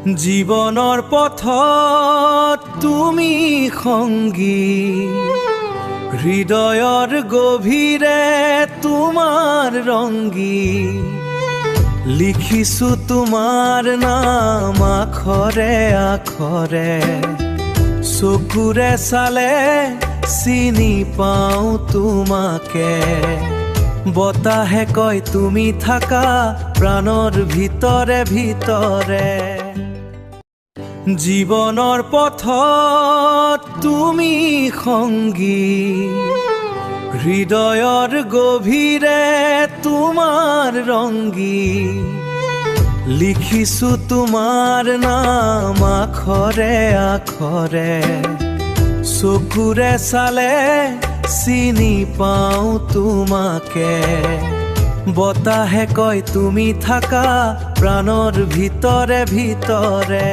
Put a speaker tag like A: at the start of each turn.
A: জীৱনৰ পথত তুমি সংগী, হৃদয়ৰ গভীৰে তোমাৰ ৰংগী। লিখিছো তোমাৰ নাম আখৰে আখৰে, চকুৰে চালে চিনি পাওঁ তোমাকে। বতাহে কয় তুমি থাকা প্ৰাণৰ ভিতৰে ভিতৰে। জীৱনৰ পথত তুমি সংগী, হৃদয়ৰ গভীৰে তোমাৰ ৰংগী। লিখিছো তোমাৰ নাম আখৰে আখৰে, চকুৰে চালে চিনি পাওঁ তোমাকে। বতাহে কয় তুমি থাকা প্ৰাণৰ ভিতৰে ভিতৰে।